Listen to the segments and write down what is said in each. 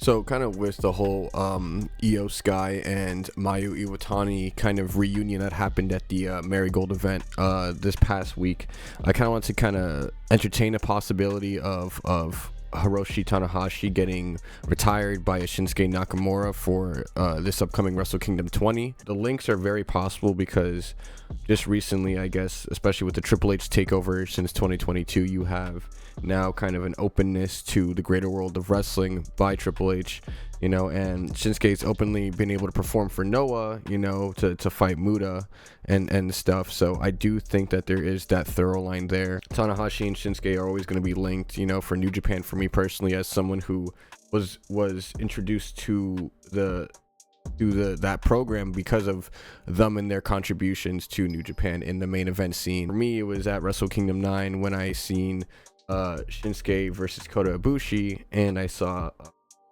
So kind of with the whole Io Sky and Mayu Iwatani kind of reunion that happened at the Marigold event this past week, I kind of want to kind of entertain a possibility of Hiroshi Tanahashi getting retired by a Shinsuke Nakamura for this upcoming WrestleKingdom 20. The links are very possible because just recently, I guess, especially with the Triple H takeover since 2022, you have now kind of an openness to the greater world of wrestling by Triple H, you know, and Shinsuke's openly been able to perform for Noah, you know, to fight Muta and stuff. So I do think that there is that thorough line there. Tanahashi and Shinsuke are always going to be linked, you know, for New Japan. For me personally, as someone who was introduced to that program because of them and their contributions to New Japan in the main event scene. For me, it was at WrestleKingdom 9 when I seen Shinsuke versus Kota Ibushi, and I saw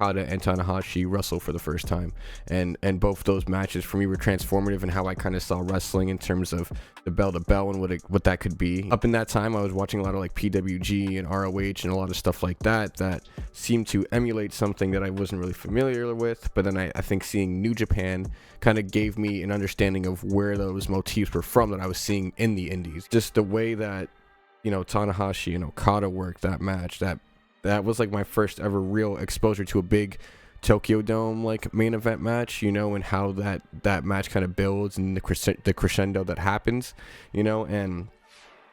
Okada and Tanahashi wrestle for the first time, and both those matches for me were transformative in how I kind of saw wrestling in terms of the bell to bell and what that could be. Up in that time, I was watching a lot of like PWG and ROH and a lot of stuff like that seemed to emulate something that I wasn't really familiar with, but then I think seeing New Japan kind of gave me an understanding of where those motifs were from that I was seeing in the indies. Just the way that, you know, Tanahashi and Okada worked that match, that was like my first ever real exposure to a big Tokyo Dome like main event match, you know, and how that match kind of builds and the crescendo that happens, you know. And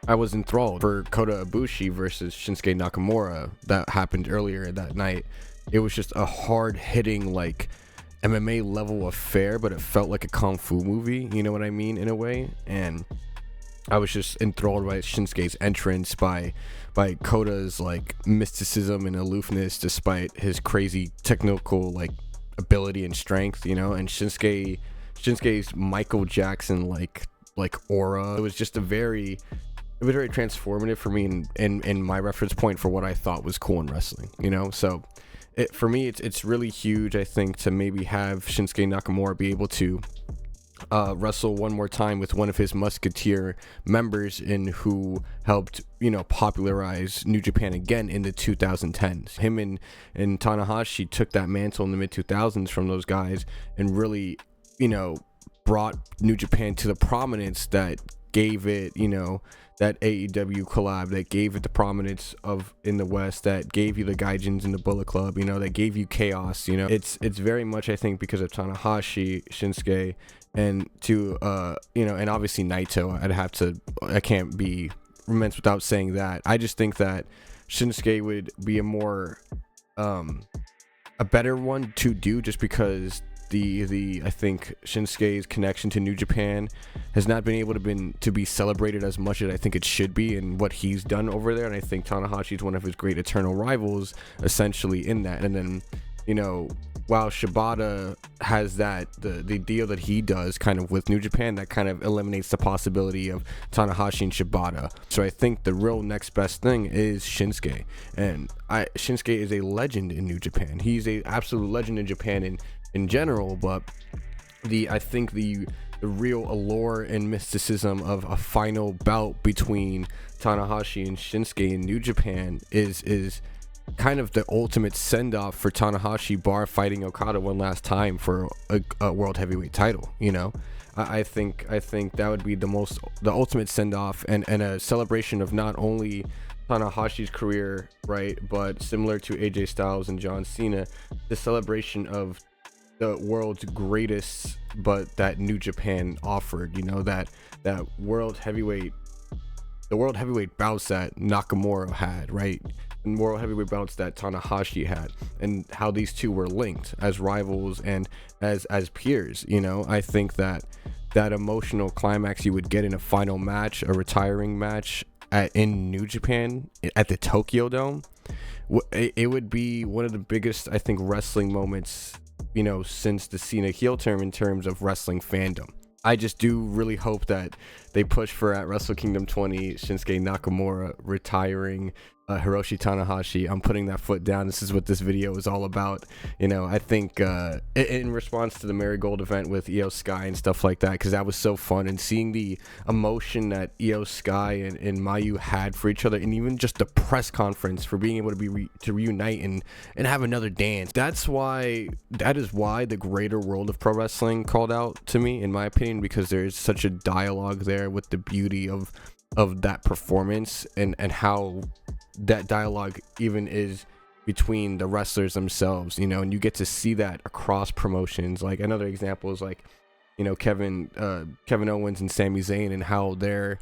I was enthralled. For Kota Ibushi versus Shinsuke Nakamura that happened earlier that night, it was just a hard hitting like MMA level affair, but it felt like a kung fu movie, you know what I mean, in a way. And I was just enthralled by Shinsuke's entrance, by Kota's like mysticism and aloofness despite his crazy technical like ability and strength, you know. And Shinsuke's Michael Jackson like aura. It was very transformative for me and my reference point for what I thought was cool in wrestling, you know. So for me, it's really huge, I think, to maybe have Shinsuke Nakamura be able to wrestle one more time with one of his Musketeer members and who helped, you know, popularize New Japan again in the 2010s. Him and Tanahashi took that mantle in the mid 2000s from those guys and really, you know, brought New Japan to the prominence that gave it, you know, that AEW collab, that gave it the prominence of in the West, that gave you the Gaijins and the Bullet Club, you know, that gave you chaos, you know. It's very much, I think, because of Tanahashi, Shinsuke, and to you know, and obviously Naito. I can't be remiss without saying that. I just think that Shinsuke would be a more a better one to do, just because I think Shinsuke's connection to New Japan has not been able to be celebrated as much as I think it should be in what he's done over there. And I think Tanahashi is one of his great eternal rivals essentially in that. And then, you know, while Shibata has the deal that he does kind of with New Japan, that kind of eliminates the possibility of Tanahashi and Shibata. So I think the real next best thing is Shinsuke. And Shinsuke is a legend in New Japan. He's a absolute legend in Japan in general, but I think the real allure and mysticism of a final bout between Tanahashi and Shinsuke in New Japan is kind of the ultimate send-off for Tanahashi bar fighting Okada one last time for a world heavyweight title, you know. I think that would be the ultimate send-off and a celebration of not only Tanahashi's career, right, but similar to AJ Styles and John Cena, the celebration of the world's greatest, but that New Japan offered, you know, that world heavyweight, the world heavyweight bouts that Nakamura had, right, and world heavyweight bouts that Tanahashi had, and how these two were linked as rivals and as peers, you know. I think that emotional climax you would get in a final match, a retiring match in New Japan at the Tokyo Dome, it would be one of the biggest, I think, wrestling moments, you know, since the Cena heel turn in terms of wrestling fandom. I just do really hope that they push for at WrestleKingdom 20 Shinsuke Nakamura retiring Hiroshi Tanahashi. I'm putting that foot down. This is what this video is all about. I think in response to the Marigold event with Io Sky and stuff like that, because that was so fun, and seeing the emotion that Io Sky and Mayu had for each other, and even just the press conference for being able to reunite and have another dance. That is why the greater world of pro wrestling called out to me, in my opinion, because there's such a dialogue there with the beauty of that performance, and how that dialogue even is between the wrestlers themselves, and you get to see that across promotions. Like, another example is like, Kevin Owens and Sami Zayn, and how their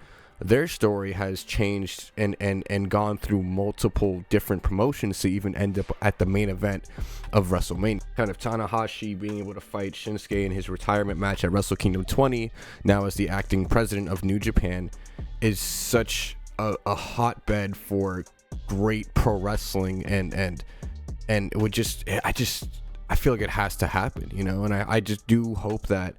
story has changed and gone through multiple different promotions to even end up at the main event of WrestleMania. Kind of Tanahashi being able to fight Shinsuke in his retirement match at WrestleKingdom 20, now as the acting president of New Japan, is such a hotbed for great pro wrestling, and it would just, I feel like it has to happen, and I just do hope that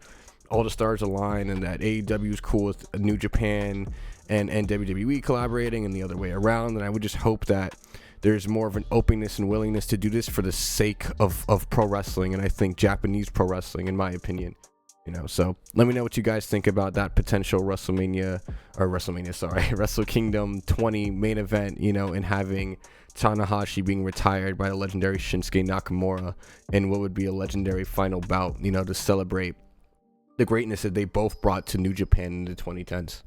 all the stars align, and that AEW is cool with New Japan and WWE collaborating, and the other way around. And I would just hope that there's more of an openness and willingness to do this for the sake of pro wrestling, and I think Japanese pro wrestling, in my opinion. So let me know what you guys think about that potential Wrestle Kingdom 20 main event, and having Tanahashi being retired by the legendary Shinsuke Nakamura, and what would be a legendary final bout, to celebrate the greatness that they both brought to New Japan in the 2010s.